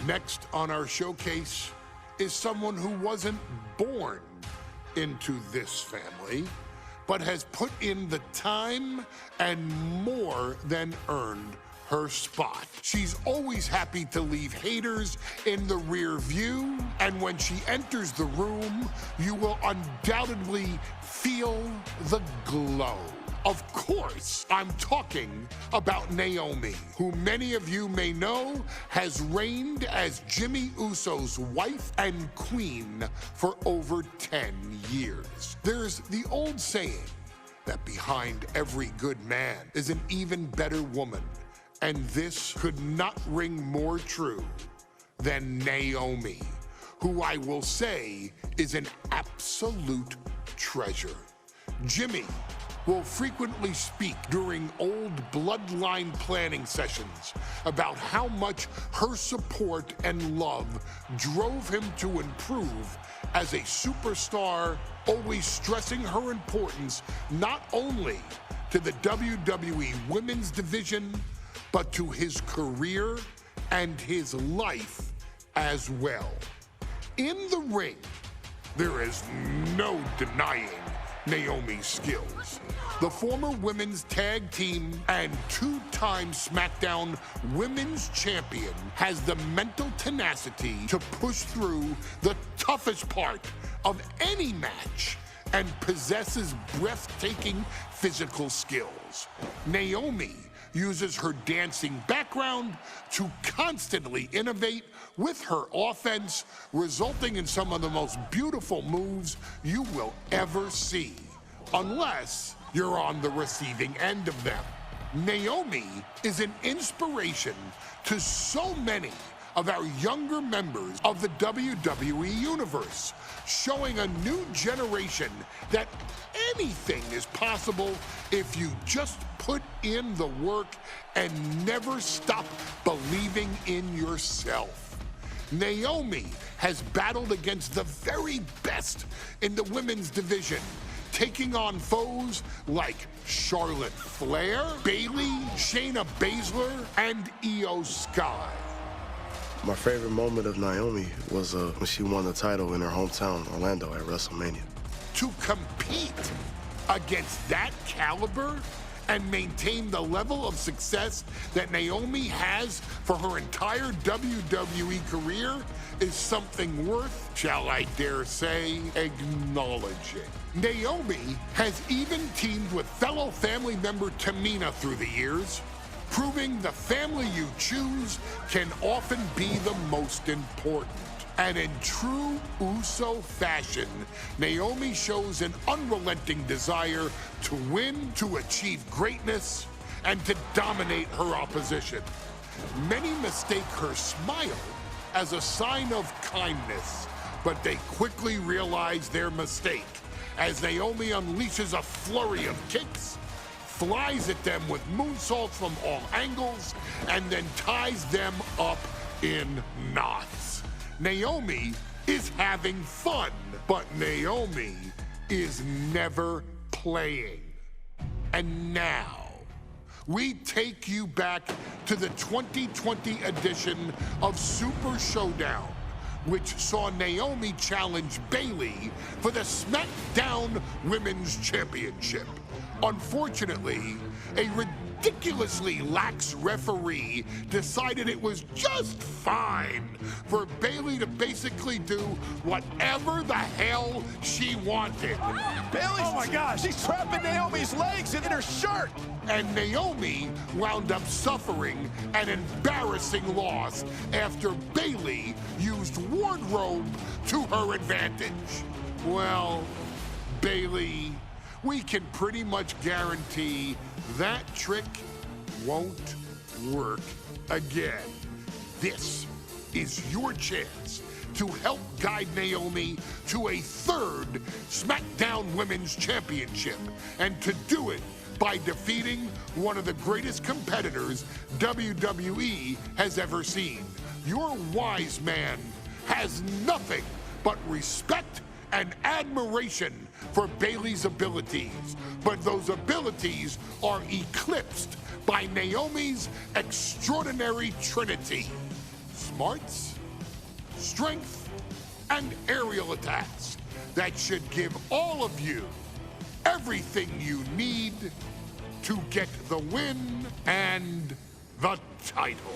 Next on our showcase is someone who wasn't born into this family, but has put in the time and more than earned her spot. She's always happy to leave haters in the rear view, and when she enters the room, you will undoubtedly feel the glow. Of course, I'm talking about Naomi, who many of you may know has reigned as Jimmy Uso's wife and queen for over 10 years. There's the old saying that behind every good man is an even better woman, and this could not ring more true than Naomi, who I will say is an absolute treasure. Jimmy will frequently speak during old Bloodline planning sessions about how much her support and love drove him to improve as a superstar, always stressing her importance not only to the WWE Women's Division, but to his career and his life as well. In the ring, there is no denying Naomi's skills. The former women's tag team and two-time SmackDown Women's Champion has the mental tenacity to push through the toughest part of any match and possesses breathtaking physical skills. Naomi uses her dancing background to constantly innovate with her offense, resulting in some of the most beautiful moves you will ever see, unless you're on the receiving end of them. Naomi is an inspiration to so many of our younger members of the WWE Universe, showing a new generation that anything is possible if you just put in the work and never stop believing in yourself. Naomi has battled against the very best in the women's division, taking on foes like Charlotte Flair, Bayley, Shayna Baszler, and Io Sky. My favorite moment of Naomi was when she won the title in her hometown, Orlando, at WrestleMania. To compete against that caliber and maintain the level of success that Naomi has for her entire WWE career is something worth, shall I dare say, acknowledging. Naomi has even teamed with fellow family member Tamina through the years, proving the family you choose can often be the most important. And in true Uso fashion, Naomi shows an unrelenting desire to win, to achieve greatness, and to dominate her opposition. Many mistake her smile as a sign of kindness, but they quickly realize their mistake as Naomi unleashes a flurry of kicks, flies at them with moonsaults from all angles, and then ties them up in knots. Naomi is having fun, but Naomi is never playing. And now, we take you back to the 2020 edition of Super Showdown, which saw Naomi challenge Bayley for the SmackDown Women's Championship. Unfortunately, a ridiculously lax referee decided it was just fine for Bayley to basically do whatever the hell she wanted. Bayley, oh my gosh, she's trapping Naomi's legs in her shirt. And Naomi wound up suffering an embarrassing loss after Bayley used wardrobe to her advantage. Well, Bayley, we can pretty much guarantee that trick won't work again. This is your chance to help guide Naomi to a third SmackDown Women's Championship, and to do it by defeating one of the greatest competitors WWE has ever seen. Your wise man has nothing but respect and admiration for Bayley's abilities, but those abilities are eclipsed by Naomi's extraordinary trinity: smarts, strength, and aerial attacks that should give all of you everything you need to get the win and the title.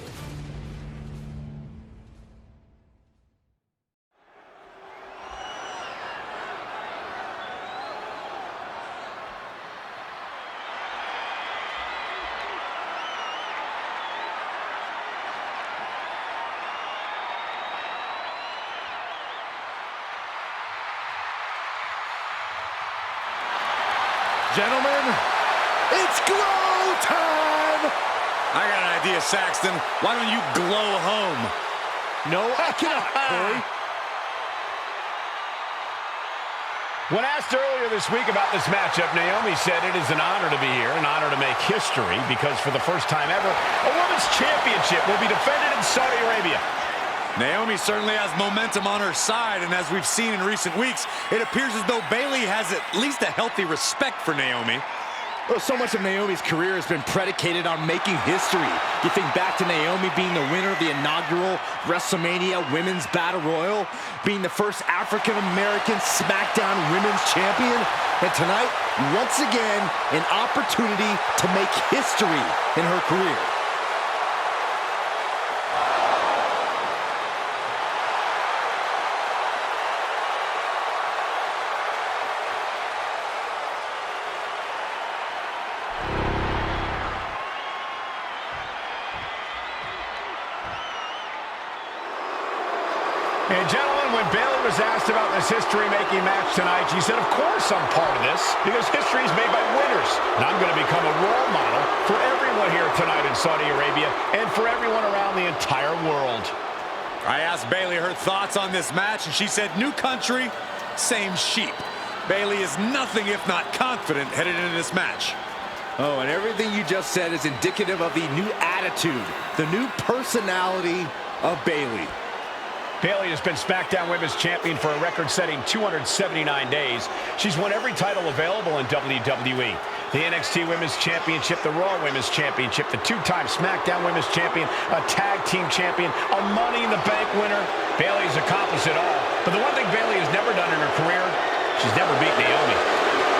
Gentlemen, it's glow time! I got an idea, Saxton. Why don't you glow home? No, I cannot, Corey. When asked earlier this week about this matchup, Naomi said it is an honor to be here, an honor to make history, because for the first time ever, a women's championship will be defended in Saudi Arabia. Naomi certainly has momentum on her side, and as we've seen in recent weeks, it appears as though Bayley has at least a healthy respect for Naomi. Well, so much of Naomi's career has been predicated on making history. You think back to Naomi being the winner of the inaugural WrestleMania Women's Battle Royal, being the first African-American SmackDown Women's Champion, and tonight, once again, an opportunity to make history in her career. And gentlemen, when Bayley was asked about this history-making match tonight, she said, of course I'm part of this, because history is made by winners. And I'm going to become a role model for everyone here tonight in Saudi Arabia and for everyone around the entire world. I asked Bayley her thoughts on this match, and she said, new country, same sheep. Bayley is nothing if not confident headed into this match. Oh, and everything you just said is indicative of the new attitude, the new personality of Bayley. Bayley has been SmackDown Women's Champion for a record-setting 279 days. She's won every title available in WWE. The NXT Women's Championship, the Raw Women's Championship, the two-time SmackDown Women's Champion, a Tag Team Champion, a Money in the Bank winner. Bayley's accomplished it all. But the one thing Bayley has never done in her career, she's never beat Naomi.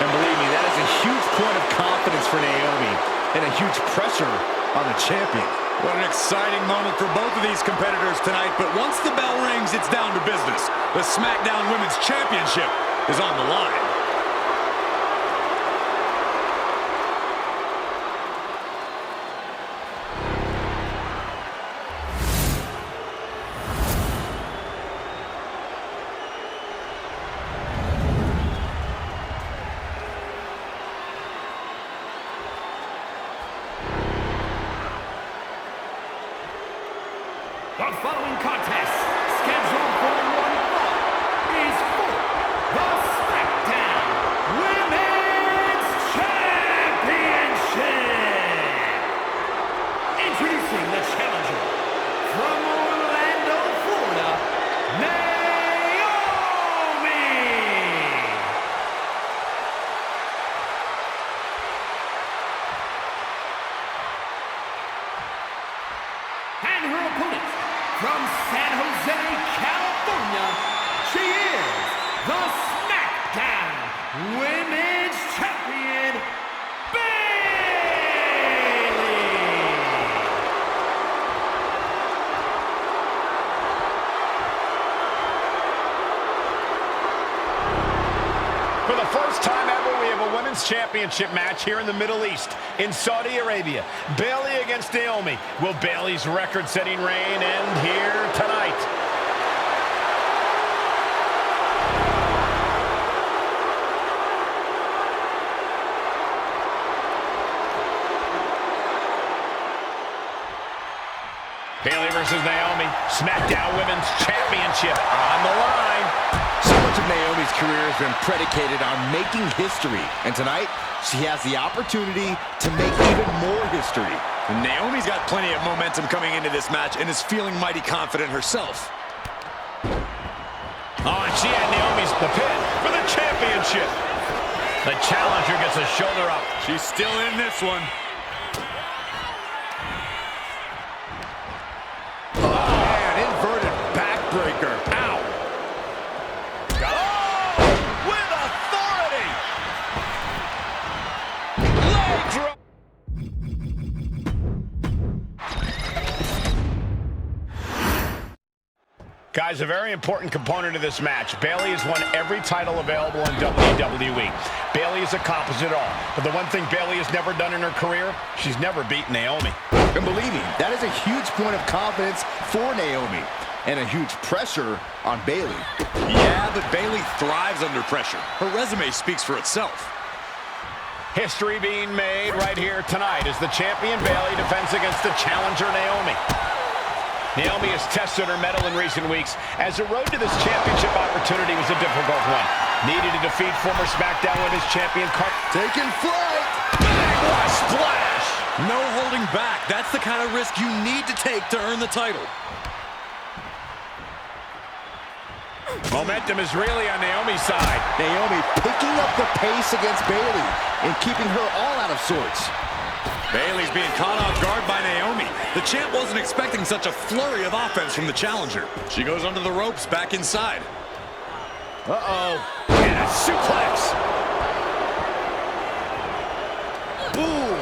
And believe me, that is a huge point of confidence for Naomi and a huge pressure on the champion. What an exciting moment for both of these competitors tonight, but once the bell rings, it's down to business. The SmackDown Women's Championship is on the line. The following contest, scheduled for one fall, is for the SmackDown Women's Championship. Introducing the challenger from Orlando, Florida, Naomi. And her opponent, from San Jose, California, she is the SmackDown Women's Champion, Bayley! For the first time ever, we have a Women's Championship match here in the Middle East, in Saudi Arabia. Bayley against Naomi. Will Bayley's record-setting reign end here tonight? Bayley versus Naomi, SmackDown Women's Championship on the line. So much of Naomi's career has been predicated on making history, and tonight she has the opportunity to make even more history. Naomi's got plenty of momentum coming into this match and is feeling mighty confident herself. Oh, and she had Naomi's the pin for the championship. The challenger gets a shoulder up. She's still in this one. Oh, man, inverted backbreaker. Guys, a very important component of this match. Bayley has won every title available in WWE. Bayley has accomplished it all. But the one thing Bayley has never done in her career, she's never beaten Naomi. And believe me, that is a huge point of confidence for Naomi. And a huge pressure on Bayley. Yeah, but Bayley thrives under pressure. Her resume speaks for itself. History being made right here tonight as the champion Bayley defends against the challenger Naomi. Naomi has tested her mettle in recent weeks, as the road to this championship opportunity was a difficult one. Needed to defeat former SmackDown Women's Champion Taking flight! Big splash! No holding back. That's the kind of risk you need to take to earn the title. Momentum is really on Naomi's side. Naomi picking up the pace against Bayley and keeping her all out of sorts. Bayley's being caught off guard by Naomi. The champ wasn't expecting such a flurry of offense from the challenger. She goes under the ropes, back inside. Uh-oh. And a suplex. Ooh.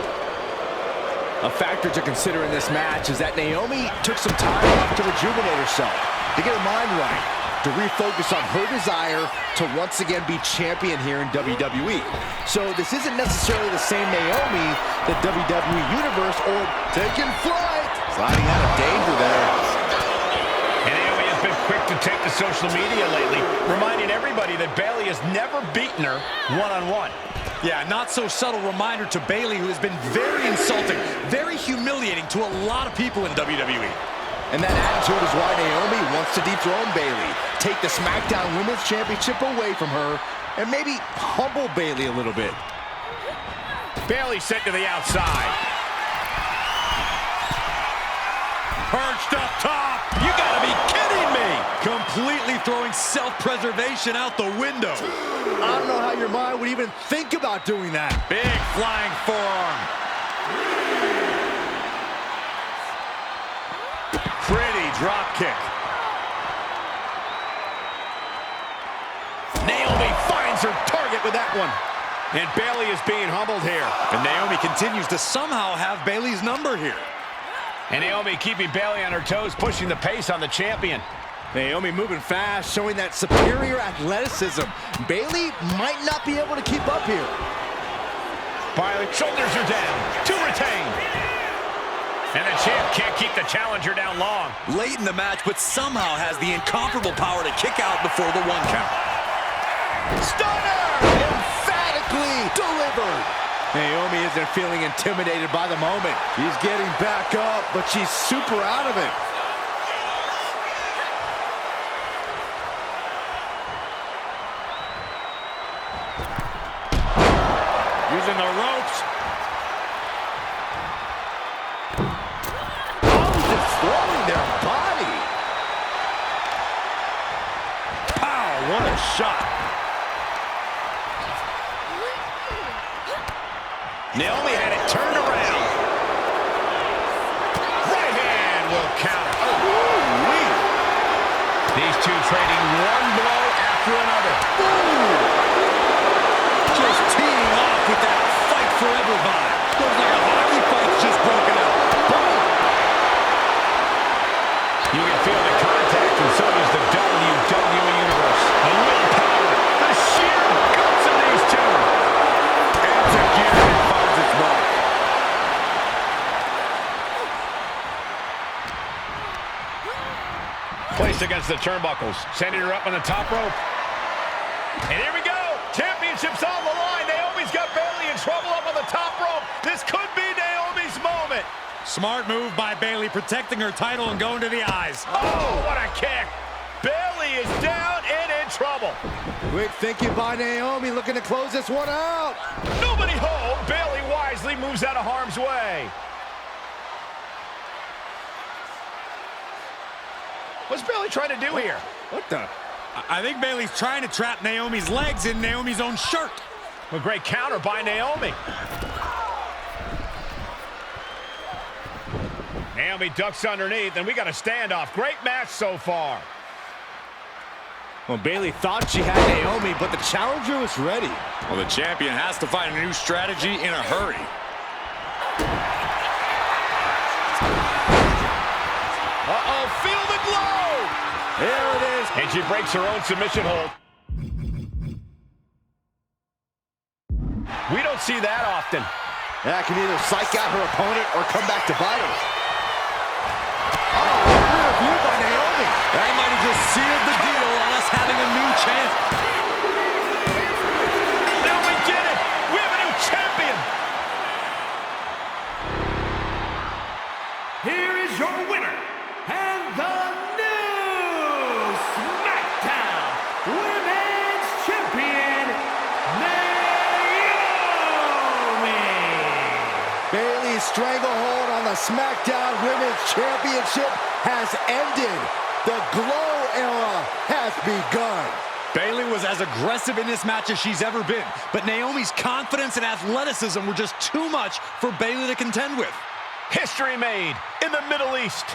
A factor to consider in this match is that Naomi took some time off to rejuvenate herself, to get her mind right, to refocus on her desire to once again be champion here in WWE. So this isn't necessarily the same Naomi the WWE Universe or taking flight. Sliding out of danger there. And Naomi has been quick to take to social media lately, reminding everybody that Bayley has never beaten her one-on-one. Yeah, not so subtle reminder to Bayley, who has been very insulting, very humiliating to a lot of people in WWE. And that attitude is why Naomi wants to dethrone Bayley, take the SmackDown Women's Championship away from her, and maybe humble Bayley a little bit. Bayley sent to the outside. Perched up top. You gotta be kidding me. Completely throwing self-preservation out the window. I don't know how your mind would even think about doing that. Big flying forearm. Pretty drop kick. Naomi finds her target with that one. And Bayley is being humbled here. And Naomi continues to somehow have Bayley's number here. And Naomi keeping Bayley on her toes, pushing the pace on the champion. Naomi moving fast, showing that superior athleticism. Bayley might not be able to keep up here. Bayley, shoulders are down, to retain. And the champ can't keep the challenger down long. Late in the match, but somehow has the incomparable power to kick out before the 1 count. Stunner! Emphatically delivered. Naomi isn't feeling intimidated by the moment. She's getting back up, but she's super out of it. Using the ropes. Destroying their body. Pow, what a shot. Naomi had it turned around. Right hand will count. Oh, these two trading one blow after another. Just teeing off with that fight forever vibe. Looks like a hockey fight's just broken out. You can feel the contact, and so does the WWE Universe. The willpower, the sheer guts of these two. And again, it finds its mark. Placed against the turnbuckles, sending her up on the top rope. And here we go. Championship's on the line. Naomi's got Bayley in trouble up on the top rope. This could be Naomi's moment. Smart move by Bayley, protecting her title and going to the eyes. Oh, what a kick. Bayley is down and in trouble. Quick thinking by Naomi, looking to close this one out. Nobody home. Bayley wisely moves out of harm's way. What's Bayley trying to do here? What the? I think Bayley's trying to trap Naomi's legs in Naomi's own shirt. A great counter by Naomi. Naomi ducks underneath, and we got a standoff. Great match so far. Well, Bayley thought she had Naomi, but the challenger was ready. Well, the champion has to find a new strategy in a hurry. Uh-oh, feel the glow! There it is. And she breaks her own submission hold. We don't see that often. That can either psych out her opponent or come back to bite her. Oh, rear view by Naomi. That might have just sealed the deal on us having a new champ. Now we get it. We have a new champion. Here is your winner, and the new SmackDown Women's Champion, Naomi. Bayley's stranglehold on the SmackDown Women's Championship has ended. The Glow era has begun. Bayley was as aggressive in this match as she's ever been, but Naomi's confidence and athleticism were just too much for Bayley to contend with. History made in the Middle East.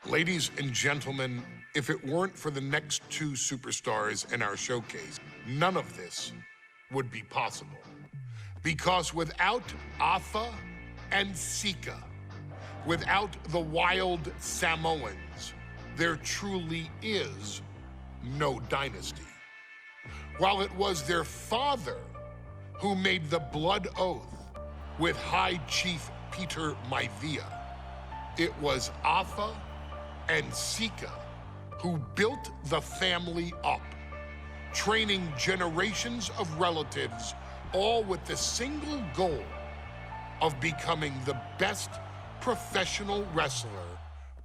Ladies and gentlemen, if it weren't for the next two superstars in our showcase, none of this would be possible. Because without Afa and Sika, without the Wild Samoans, there truly is no dynasty. While it was their father who made the blood oath with High Chief Peter Maivia, it was Afa and Sika who built the family up, training generations of relatives, all with the single goal of becoming the best professional wrestler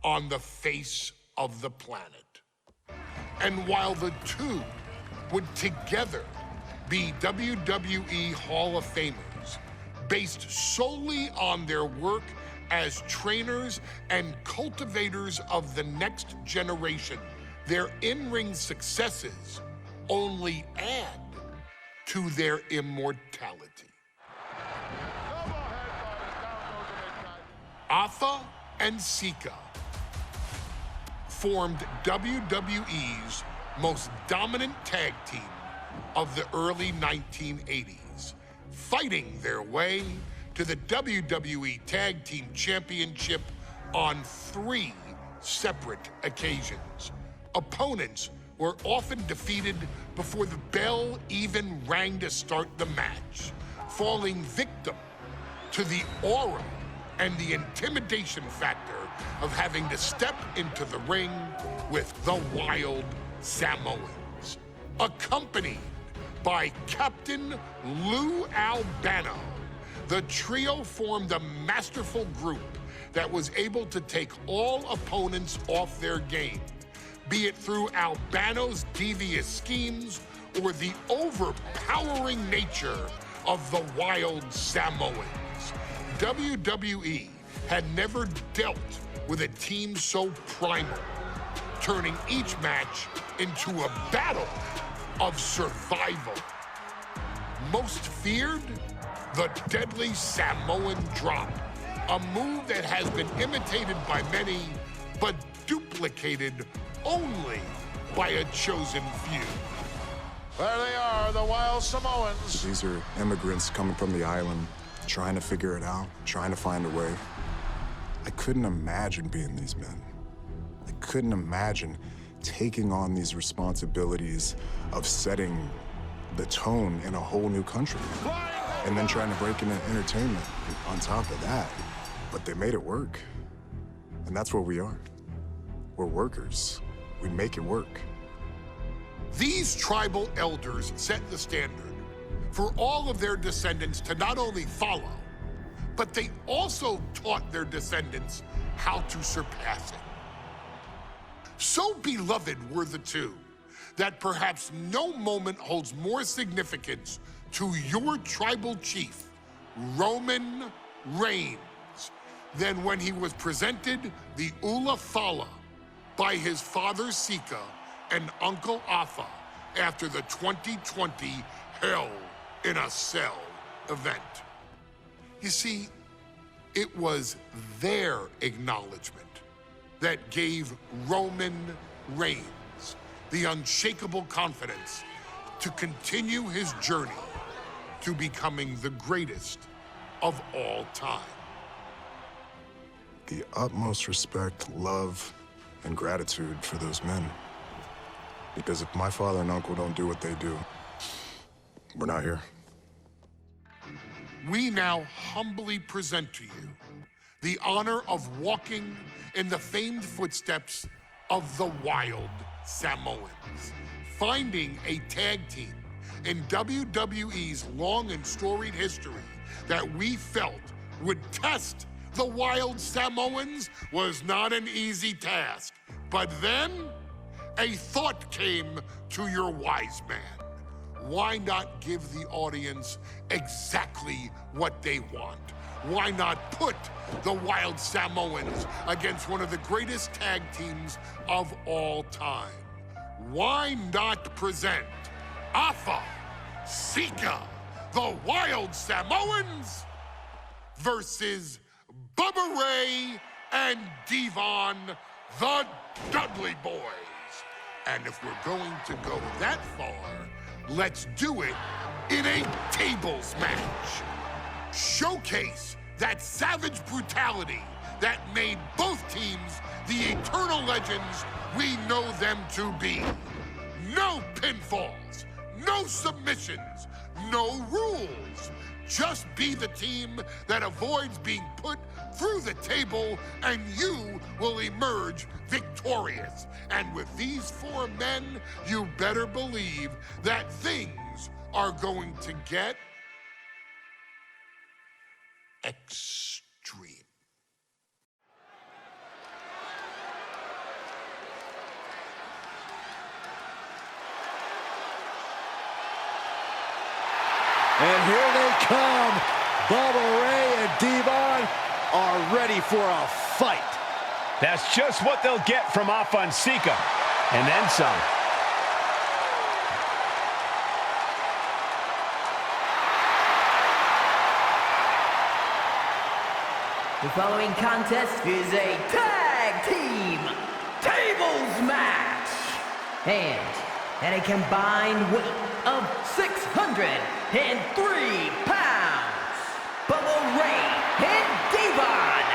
on the face of the planet. And while the two would together be WWE Hall of Famers, based solely on their work as trainers and cultivators of the next generation, their in-ring successes only add to their immortality. Afa and Sika formed WWE's most dominant tag team of the early 1980s, fighting their way to the WWE Tag Team Championship on 3 separate occasions. Opponents were often defeated before the bell even rang to start the match, falling victim to the aura and the intimidation factor of having to step into the ring with the Wild Samoans. Accompanied by Captain Lou Albano, the trio formed a masterful group that was able to take all opponents off their game, be it through Albano's devious schemes or the overpowering nature of the Wild Samoans. WWE had never dealt with a team so primal, turning each match into a battle of survival. Most feared, the deadly Samoan drop, a move that has been imitated by many, but duplicated only by a chosen few. There they are, the Wild Samoans. These are immigrants coming from the island, trying to figure it out, trying to find a way. I couldn't imagine being these men. I couldn't imagine taking on these responsibilities of setting the tone in a whole new country. And then trying to break into entertainment on top of that. But they made it work. And that's what we are. We're workers. We make it work. These tribal elders set the standard for all of their descendants to not only follow, but they also taught their descendants how to surpass it. So beloved were the two that perhaps no moment holds more significance to your tribal chief, Roman Reigns, than when he was presented the Ula Fala by his father Sika and Uncle Afa after the 2020 Hell in a Cell event. You see, it was their acknowledgement that gave Roman Reigns the unshakable confidence to continue his journey to becoming the greatest of all time. The utmost respect, love, and gratitude for those men. Because if my father and uncle don't do what they do, we're not here. We now humbly present to you the honor of walking in the famed footsteps of the Wild Samoans, finding a tag team in WWE's long and storied history that we felt would test the Wild Samoans was not an easy task. But then a thought came to your wise man. Why not give the audience exactly what they want? Why not put the Wild Samoans against one of the greatest tag teams of all time? Why not present Alpha, Sika, the Wild Samoans versus Bubba Ray and Devon, the Dudley Boys? And if we're going to go that far, let's do it in a tables match. Showcase that savage brutality that made both teams the eternal legends we know them to be. No pinfalls, no submissions, no rules. Just be the team that avoids being put through the table, and you will emerge victorious. And with these four men, you better believe that things are going to get extreme. And here they come. Bubba Ray and Devon are ready for a fight. That's just what they'll get from Alpha and Sika, and then some. The following contest is a tag team tables match. And at a combined weight of 603 pounds, Bubba Ray and Devon,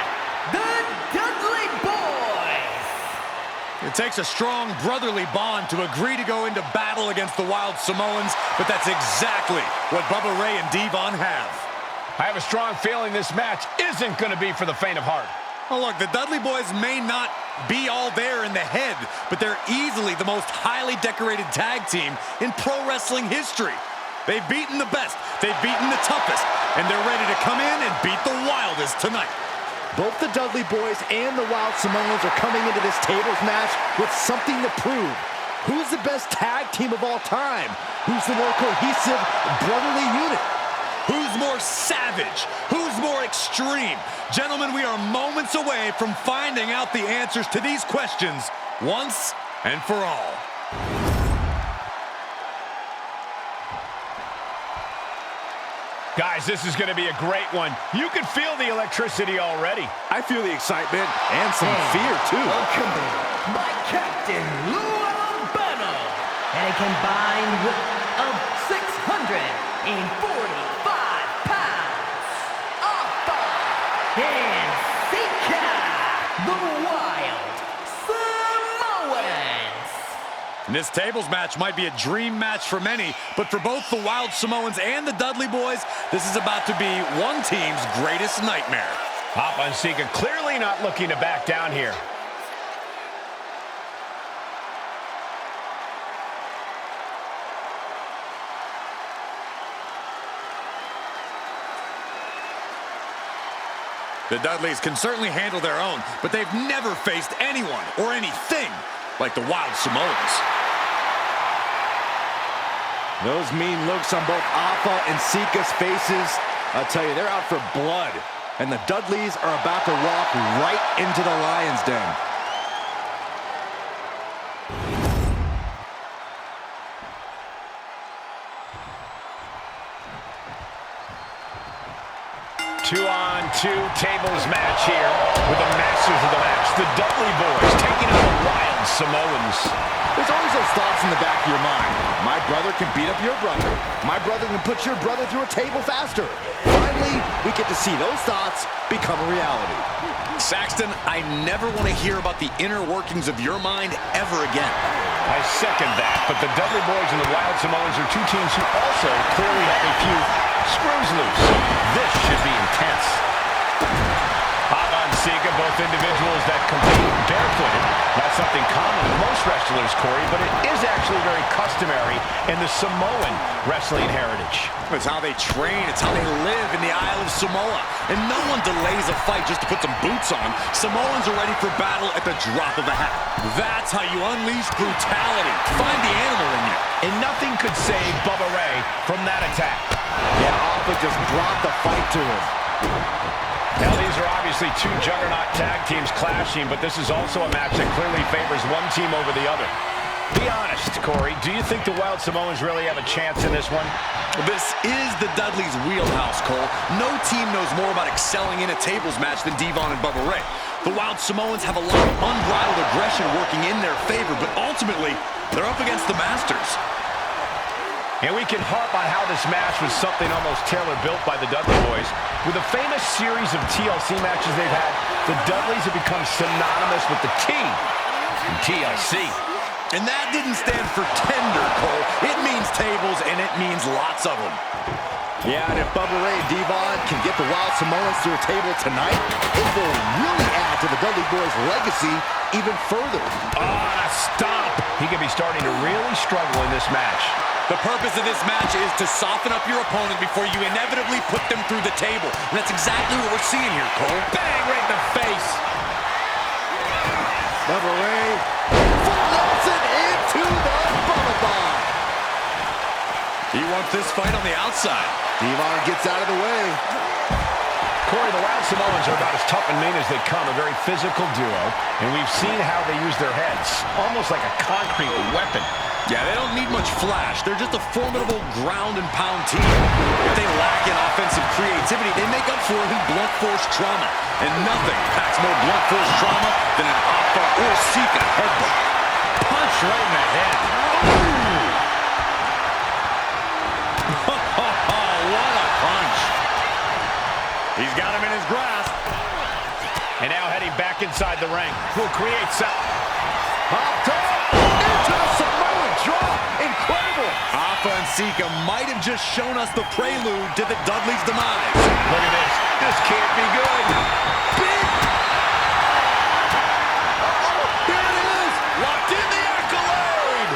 the Dudley Boys. It takes a strong brotherly bond to agree to go into battle against the Wild Samoans, but that's exactly what Bubba Ray and Devon have. I have a strong feeling this match isn't going to be for the faint of heart. Oh, look, the Dudley Boys may not be all there in the head, but they're easily the most highly decorated tag team in pro wrestling history. They've beaten the best, they've beaten the toughest, and they're ready to come in and beat the wildest tonight. Both the Dudley Boys and the Wild Samoans are coming into this tables match with something to prove. Who's the best tag team of all time? Who's the more cohesive brotherly unit? Who's more savage? Who's more extreme? Gentlemen, we are moments away from finding out the answers to these questions once and for all. Guys, this is going to be a great one. You can feel the electricity already. I feel the excitement and some fear, too. Accompanied by Captain Lou Albano and a combined weight of 645 pounds. Alpha and Sika, the Wild Samoans. And this tables match might be a dream match for many, but for both the Wild Samoans and the Dudley Boys, this is about to be one team's greatest nightmare. Alpha and Sika clearly not looking to back down here. The Dudleys can certainly handle their own, but they've never faced anyone or anything like the Wild Samoans. Those mean looks on both Alpha and Sika's faces, I'll tell you, they're out for blood. And the Dudleys are about to walk right into the lion's den. Two-on-two tables match here with the masters of the match, the Dudley Boys taking on the Wild Samoans. There's always those those thoughts in the back of your mind. My brother can beat up your brother. My brother can put your brother through a table faster. Finally, we get to see those thoughts become a reality. Saxton, I never want to hear about the inner workings of your mind ever again. I second that, but the Dudley Boys and the Wild Samoans are two teams who also clearly have a few screws loose. This should be intense. Sika, both individuals that compete barefooted. Not something common with most wrestlers, Corey, but it is actually very customary in the Samoan wrestling heritage. It's how they train. It's how they live in the Isle of Samoa. And no one delays a fight just to put some boots on. Samoans are ready for battle at the drop of a hat. That's how you unleash brutality. Find the animal in you. And nothing could save Bubba Ray from that attack. Yeah, Alpha just brought the fight to him. Now, these are obviously two juggernaut tag teams clashing, but this is also a match that clearly favors one team over the other. Be honest, Corey, do you think the Wild Samoans really have a chance in this one? This is the Dudley's wheelhouse, Cole. No team knows more about excelling in a tables match than Devon and Bubba Ray. The Wild Samoans have a lot of unbridled aggression working in their favor, but ultimately, they're up against the Masters. And we can harp on how this match was something almost tailor-built by the Dudley Boys. With a famous series of TLC matches they've had, the Dudleys have become synonymous with the T in TLC. And that didn't stand for tender, Cole. It means tables, and it means lots of them. Yeah, and if Bubba Ray and Devon can get the Wild Samoans to a table tonight, it will really add to the Dudley Boys' legacy even further. Stop! He could be starting to really struggle in this match. The purpose of this match is to soften up your opponent before you inevitably put them through the table. And that's exactly what we're seeing here, Cole. Bang, right in the face. Bubba Ray full Nelson into the Bubba Bomb. He wants this fight on the outside. Devon gets out of the way. Corey, the Wild Samoans are about as tough and mean as they come, a very physical duo, and we've seen how they use their heads, almost like a concrete weapon. Yeah, they don't need much flash. They're just a formidable ground and pound team. If they lack in offensive creativity, they make up for it in blunt force trauma. And nothing packs more blunt force trauma than an Alpha or Sika headbutt. Punch right in the head. What a punch. He's got him in his grasp. And now heading back inside the ring. Will create some... Up top, into the Samoan drop. Incredible. Alpha and Sika might have just shown us the prelude to the Dudley's demise. Look at this. This can't be good. Big. Here it is. Locked in the accolade.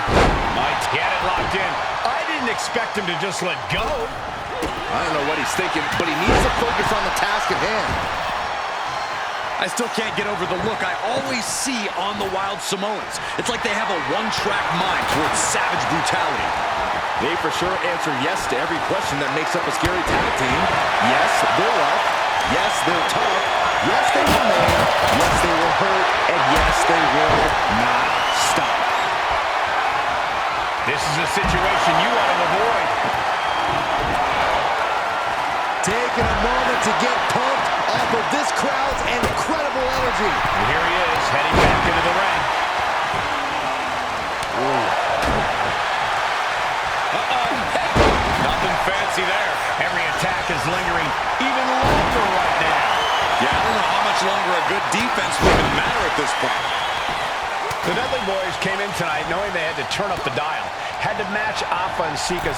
Might get it locked in. I didn't expect him to just let go. I don't know what he's thinking, but he needs to focus on the task at hand. I still can't get over the look I always see on the Wild Samoans. It's like they have a one-track mind towards savage brutality. They for sure answer yes to every question that makes up a scary tag team. Yes, they're rough. Yes, they're tough. Yes, they will man. Yes, they will hurt. And yes, they will not stop. This is a situation you want to avoid. Taking a moment to get pumped off of this crowd's incredible energy. And here he is, heading back into the ring. Nothing fancy there. Every attack is lingering even longer right now. Yeah, I don't know how much longer a good defense will even matter at this point. The Dudley Boys came in tonight knowing they had to turn up the dial. Had to match Alpha and Sika's...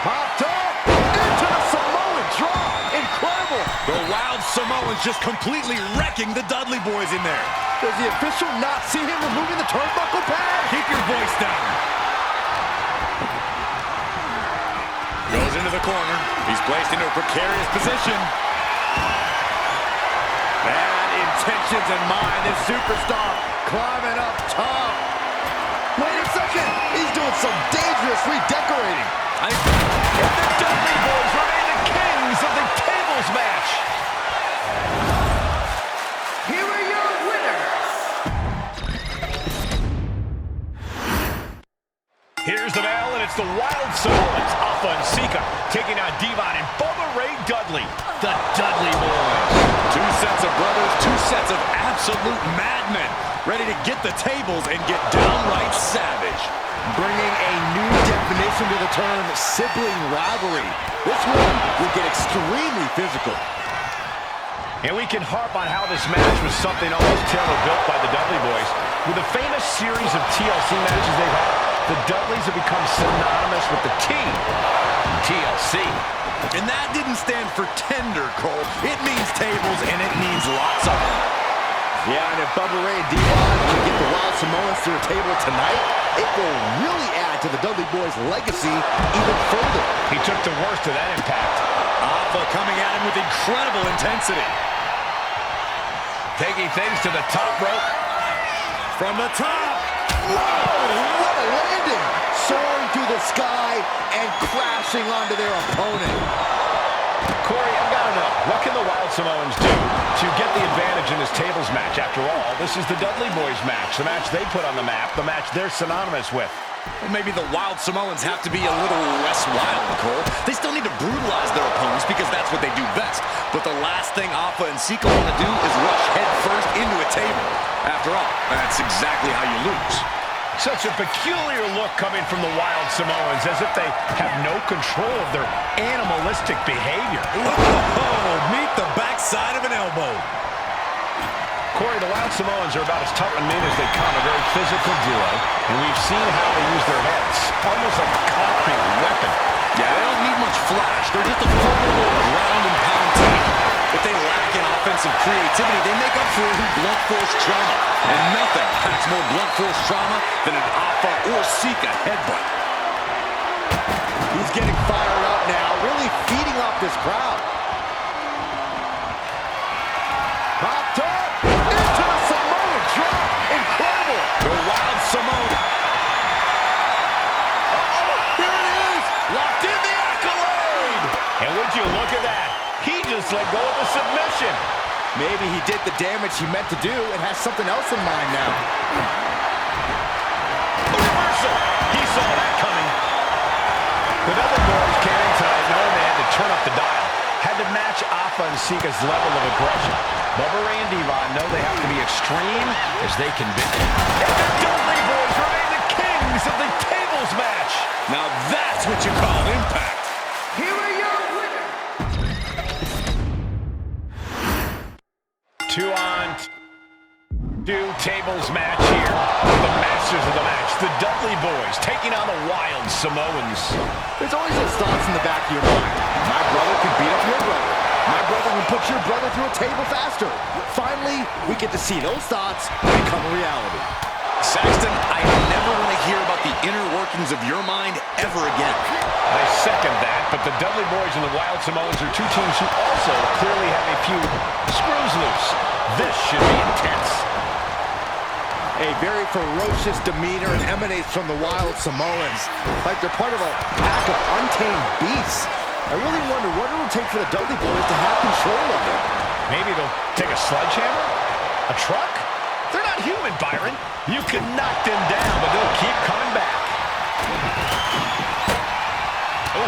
Popped up into the Samoan drop. Incredible. The Wild Samoans just completely wrecking the Dudley Boys in there. Does the official not see him removing the turnbuckle pad? Keep your voice down. Goes into the corner. He's placed into a precarious position. Bad intentions in mind. This superstar climbing up top. Wait a second. He's doing some dangerous redecorating. And the Dudley Boys remain the kings of the tables match. Here are your winners. Here's the bell, and it's the Wild Samoans, Alpha and Sika, taking on Devon and Bubba Ray Dudley, the Dudley Boys. Two sets of brothers, two sets of absolute madmen, ready to get the tables and get downright savage. the term sibling rivalry. This one will get extremely physical. And we can harp on how this match was something almost tailor-built by the Dudley boys. With a famous series of TLC matches they've had, the Dudleys have become synonymous with the T, TLC. And that didn't stand for tender, Cole. It means tables, and it means lots of them. Yeah, and if Bubba Ray and Devon can get the Wild Samoans to a table tonight, it will really add to the Dudley boys' legacy even further. He took the worst of that impact. Alpha coming at him with incredible intensity. Taking things to the top rope. From the top. Whoa, what a landing! Soaring through the sky and crashing onto their opponent. Corey, I've got to know, what can the Wild Samoans do to get the advantage in this tables match? After all, this is the Dudley boys match, the match they put on the map, the match they're synonymous with. Well, maybe the Wild Samoans have to be a little less wild, Cole. They still need to brutalize their opponents because that's what they do best. But the last thing Alpha and Sika want to do is rush head first into a table. After all, that's exactly how you lose. Such a peculiar look coming from the Wild Samoans, as if they have no control of their animalistic behavior. Whoa, meet the backside of an elbow. Corey, the Wild Samoans are about as tough and mean as they come, a very physical duo, and we've seen how they use their heads, almost like a concrete weapon. Yeah, they don't need much flash. They're just a formidable ground and pound team. If they lack in offensive creativity, they make up for it in blunt force trauma. And nothing packs more blunt force trauma than an Alpha or Sika headbutt. He's getting fired up now, really feeding off this crowd. Popped up into the Samoan drop. Incredible. The Wild Samoan. Here it is. Locked in the accolade. And would you look at that? He just let go of the submission. Maybe he did the damage he meant to do and has something else in mind now. A reversal. He saw that coming. The Dudley boys came in tonight knowing they had to turn up the dial. Had to match Alpha and Sika's level of aggression. Bubba Ray and Devon know they have to be extreme as they can be. And the Dudley boys remain the kings of the tables match. Now that's what you call impact. Here are your winners. 2-on-2 tables match here. The masters of the match, the Dudley boys, taking on the Wild Samoans. There's always those thoughts in the back of your mind. My brother can beat up your brother. My brother can put your brother through a table faster. Finally, we get to see those thoughts become a reality. Saxton, I never want to hear about the inner workings of your mind ever again. I second that, but the Dudley boys and the Wild Samoans are two teams who also clearly have a few screws loose. This should be intense. A very ferocious demeanor emanates from the Wild Samoans, like they're part of a pack of untamed beasts. I really wonder what it'll take for the Dudley boys to have control of them. Maybe they'll take a sledgehammer? A truck? They're not human, Byron. You can knock them down, but they'll keep coming back. Oh.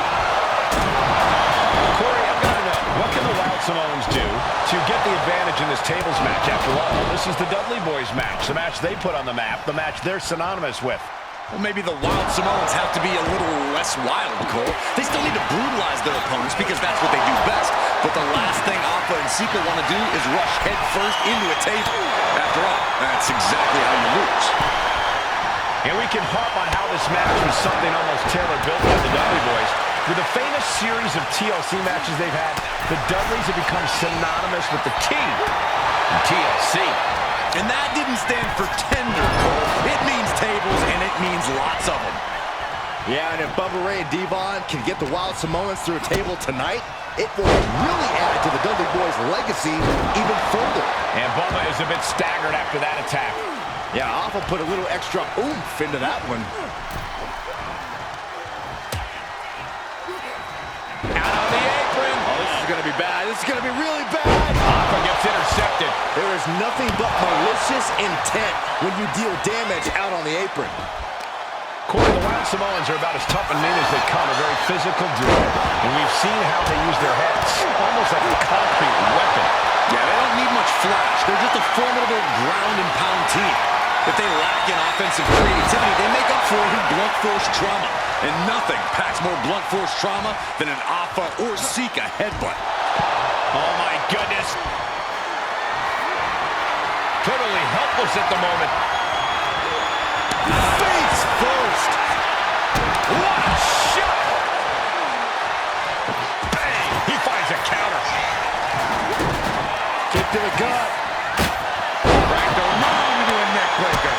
Corey, I've got to know, what can the Wild Samoans do to get the advantage in this tables match? After all, this is the Dudley boys match, the match they put on the map, the match they're synonymous with. Well, maybe the Wild Samoans have to be a little less wild, Cole. They still need to brutalize their opponents because that's what they do best. But the last thing Alpha and Sika want to do is rush head first into a table. After all, that's exactly how you lose. And we can harp on how this match was something almost tailor-built by the Dudley boys. With a famous series of TLC matches they've had, the Dudleys have become synonymous with the T, TLC. And that didn't stand for tender, Cole. It means tables, and it means lots of them. Yeah, and if Bubba Ray and Devon can get the Wild Samoans through a table tonight, it will really add to the Dudley boys' legacy even further. And Bubba is a bit staggered after that attack. Yeah, Alpha put a little extra oomph into that one. Out on the apron. Oh, this is going to be bad. This is going to be really bad. Alpha gets intercepted. There is nothing but malicious intent when you deal damage out on the apron. Corey, the Wild Samoans are about as tough and mean as they come, a very physical duo. And we've seen how they use their heads, almost like a concrete weapon. Yeah, they don't need much flash. They're just a formidable ground and pound team. If they lack in offensive creativity, they make up for it in blunt force trauma. And nothing packs more blunt force trauma than an Alpha or Sika headbutt. Oh my goodness. Totally helpless at the moment. Face first. What a shot! Bang! He finds a counter. Kick to the gut. Cracked around into a neckbreaker.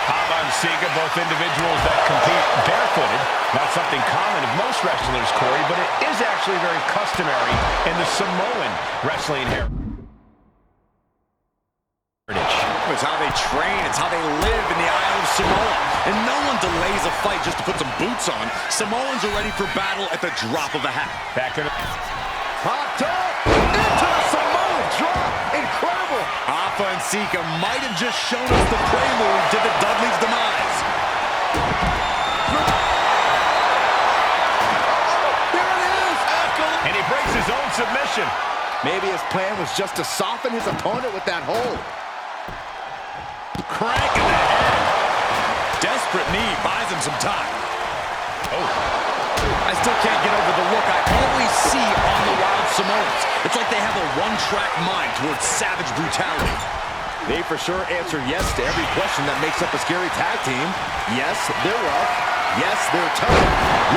Alpha and Sika, both individuals that compete barefooted. Not something common of most wrestlers, Corey, but it is actually very customary in the Samoan wrestling heritage. It's how they train, it's how they live in the Isle of Samoa. And no one delays a fight just to put some boots on. Samoans are ready for battle at the drop of a hat. Back in Popped up into the Samoan drop. Incredible. Alpha and Sika might have just shown us the prelude to the Dudley's demise. There it is. and he breaks his own submission. Maybe his plan was just to soften his opponent with that hold. Crank in the head. Desperate knee buys him some time. Oh. I still can't get over the look I always see on the Wild Samoans. It's like they have a one-track mind towards savage brutality. They for sure answer yes to every question that makes up a scary tag team. Yes, they're rough. Yes, they're tough.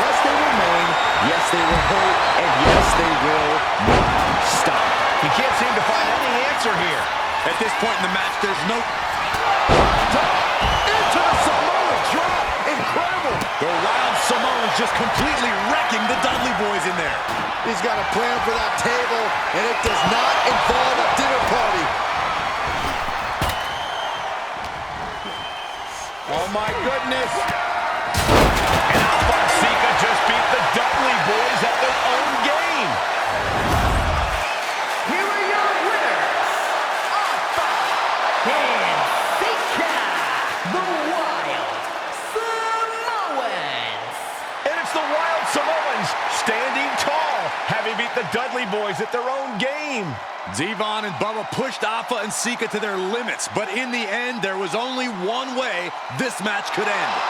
Yes, they remain. Yes, they will hurt. And yes, they will not stop. He can't seem to find any answer here. At this point in the match, there's no... Into the Samoan drop. Incredible. The Wild Samoans just completely wrecking the Dudley boys in there. He's got a plan for that table, and it does not involve a dinner party. Oh my goodness. And Alpha and Sika just beat the Dudley boys at their own game. Here are your winners, Alpha and Sika, the Wild Samoans. And it's the Wild Samoans standing tall, having beat the Dudley boys at their own game. Devon and Bubba pushed Alpha and Sika to their limits, but in the end, there was only one way this match could end.